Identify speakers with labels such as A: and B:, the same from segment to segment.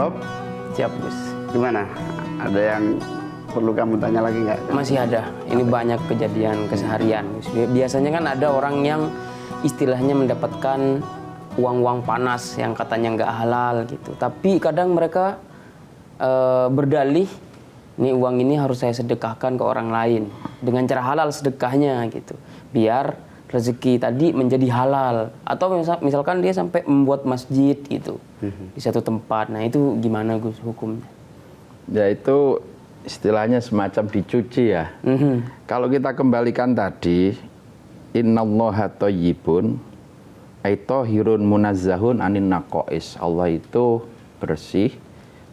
A: Bob,
B: Siap, Gus.
A: gimana? Ada yang perlu kamu tanya lagi nggak?
B: Masih ada. Ini banyak kejadian keseharian, Gus. Biasanya kan ada orang yang istilahnya mendapatkan uang-uang panas yang katanya nggak halal gitu. Tapi kadang mereka berdalih, nih uang ini harus saya sedekahkan ke orang lain dengan cara halal sedekahnya gitu, biar rezeki tadi menjadi halal. Atau misalkan dia sampai membuat masjid gitu di satu tempat. Nah itu gimana, Gus, hukumnya?
C: Ya itu istilahnya semacam dicuci ya. Kalau kita kembalikan tadi, innallaha thayyibun ay thahirun munazzahun anin naqais. Allah itu bersih,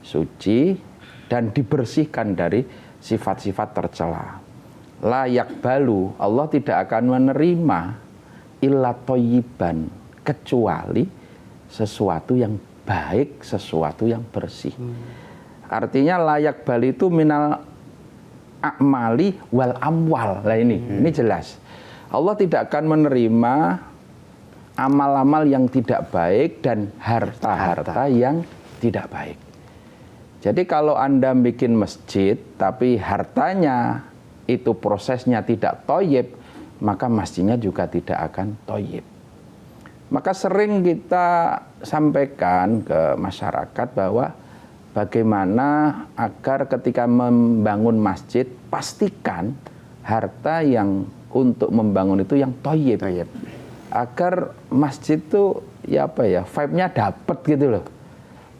C: suci, dan dibersihkan dari sifat-sifat tercela. Layak balu, Allah tidak akan menerima illa thayyiban, kecuali sesuatu yang baik, sesuatu yang bersih. Artinya layak bali itu minal a'mali wal amwal. Lah ini jelas. Allah tidak akan menerima amal-amal yang tidak baik dan harta-harta yang tidak baik. Jadi kalau Anda bikin masjid tapi hartanya itu prosesnya tidak thayyib, maka masjidnya juga tidak akan thayyib. Maka sering kita sampaikan ke masyarakat bahwa bagaimana agar ketika membangun masjid, pastikan harta yang untuk membangun itu yang thayyib. Agar masjid itu ya apa ya, vibe-nya dapet gitu loh.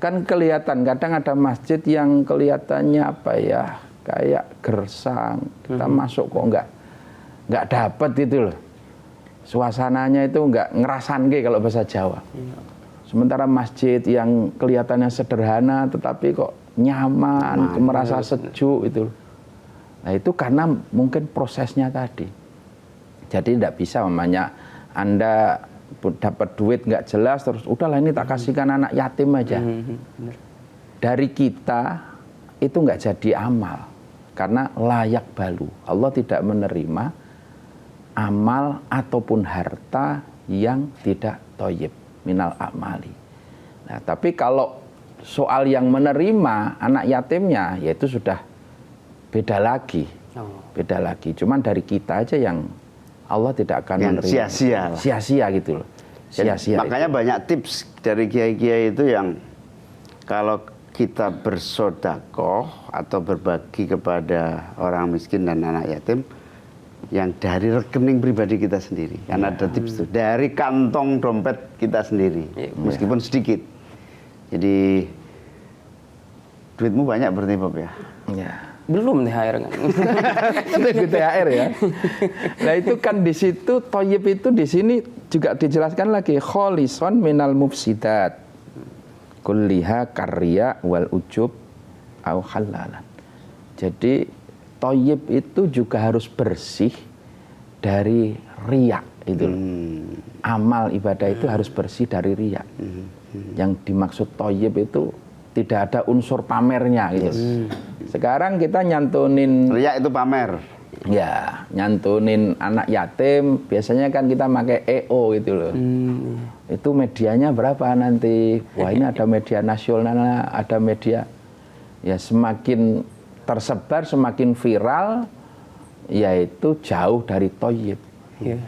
C: Kan kelihatan, kadang ada masjid yang kelihatannya apa ya, kayak gersang. Kita masuk kok nggak dapet gitu loh. Suasananya itu nggak ngerasanke kalau bahasa Jawa. Sementara masjid yang kelihatannya sederhana tetapi kok nyaman, merasa sejuk itu. Nah itu karena mungkin prosesnya tadi. Jadi tidak bisa namanya Anda dapat duit nggak jelas terus udahlah ini tak kasihkan anak yatim aja. Dari kita itu nggak jadi amal karena layak balu. Allah tidak menerima amal ataupun harta yang tidak thayyib minal a'mali. Nah, tapi kalau soal yang menerima anak yatimnya, yaitu sudah beda lagi. Beda lagi. Cuman dari kita aja yang Allah tidak akan
A: yang
C: menerima.
A: sia-sia.
C: Sia-sia gitu loh. Sia-sia.
A: Makanya
C: itu.
A: banyak tips dari kiai-kiai itu yang kalau kita bersodakoh atau berbagi kepada orang miskin dan anak yatim, yang dari rekening pribadi kita sendiri. Karena ada tips itu dari kantong dompet kita sendiri, meskipun sedikit. Jadi duitmu banyak berarti Bob ya?
C: Ya.
B: Belum THR kan?
C: Itu THR ya. Nah itu kan di situ thayyib itu di sini juga dijelaskan lagi kholison minal mufsidat kulliha karya wal ujub au halalan. Jadi thayyib itu juga harus bersih dari riya itu. Amal ibadah itu harus bersih dari riya. Yang dimaksud thayyib itu tidak ada unsur pamernya gitu. Sekarang kita nyantunin
A: riya itu pamer.
C: Ya, nyantunin anak yatim biasanya kan kita pakai EO gitu loh. Itu medianya berapa nanti? Wah, ini ada media nasional, ada media. Ya semakin tersebar, semakin viral, yaitu jauh dari thayyib.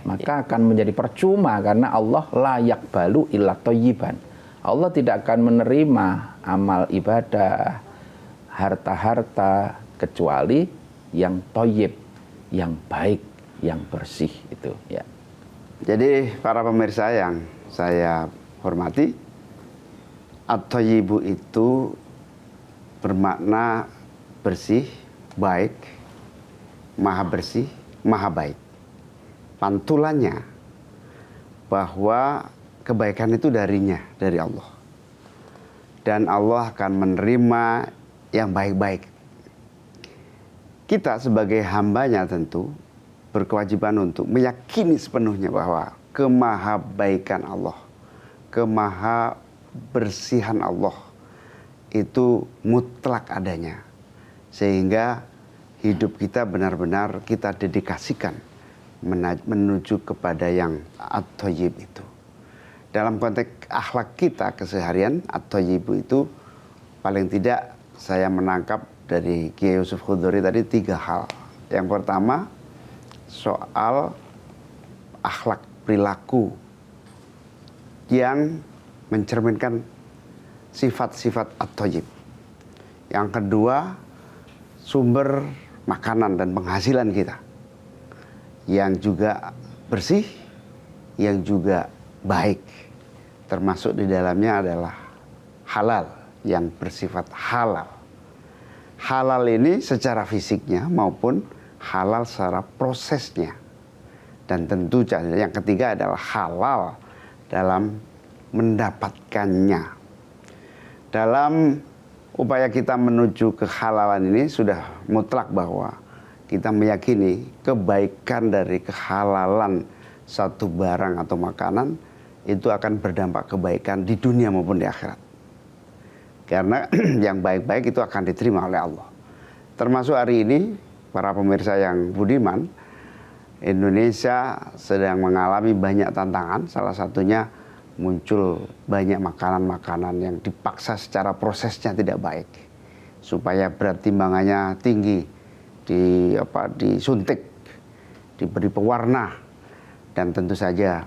C: Maka akan menjadi percuma karena Allah layak balu illa thayyiban. Allah tidak akan menerima amal ibadah, harta-harta kecuali yang thayyib, yang baik, yang bersih itu ya.
A: Jadi para pemirsa yang saya hormati, at-thayyibu itu bermakna bersih, baik, maha bersih, maha baik. Pantulannya bahwa kebaikan itu darinya, dari Allah. Dan Allah akan menerima yang baik-baik. Kita sebagai hambanya tentu berkewajiban untuk meyakini sepenuhnya bahwa kemahabaikan Allah, kemahabersihan Allah itu mutlak adanya. Sehingga hidup kita benar-benar kita dedikasikan menuju kepada yang at-thayyib itu. Dalam konteks akhlak kita keseharian, at-thayyib itu paling tidak saya menangkap dari Kiai Yusuf Khudhuri tadi 3 hal. Yang pertama, soal akhlak perilaku yang mencerminkan sifat-sifat at-thayyib. Yang kedua, sumber makanan dan penghasilan kita yang juga bersih, yang juga baik. Termasuk di dalamnya adalah halal, yang bersifat halal. Halal ini secara fisiknya maupun halal secara prosesnya. Dan tentu yang ketiga adalah halal dalam mendapatkannya. Dalam upaya kita menuju kehalalan ini sudah mutlak bahwa kita meyakini kebaikan dari kehalalan satu barang atau makanan itu akan berdampak kebaikan di dunia maupun di akhirat. Karena yang baik-baik itu akan diterima oleh Allah. Termasuk hari ini, para pemirsa yang budiman, Indonesia sedang mengalami banyak tantangan. Salah satunya muncul banyak makanan-makanan yang dipaksa secara prosesnya tidak baik. Supaya berat timbangannya tinggi, disuntik, diberi pewarna, dan tentu saja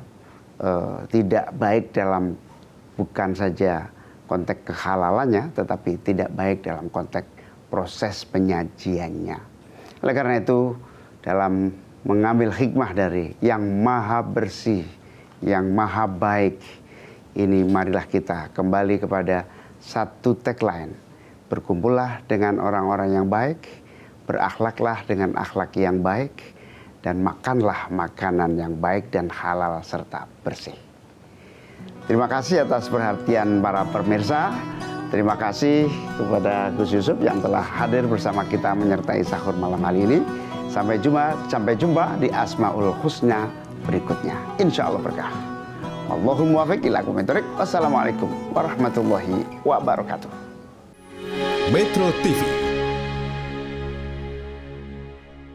A: tidak baik dalam bukan saja konteks kehalalannya, tetapi tidak baik dalam konteks proses penyajiannya. Oleh karena itu, dalam mengambil hikmah dari yang maha bersih, yang maha baik, ini marilah kita kembali kepada satu tagline. Berkumpullah dengan orang-orang yang baik, berakhlaklah dengan akhlak yang baik, dan makanlah makanan yang baik dan halal serta bersih. Terima kasih atas perhatian para pemirsa. Terima kasih kepada Gus Yusuf yang telah hadir bersama kita menyertai sahur malam hari ini. Sampai jumpa di Asmaul Husna berikutnya. Insya Allah berkah. Allahumma wafiq ila aqwamit thoriq. Wassalamualaikum warahmatullahi wabarakatuh.
D: Metro TV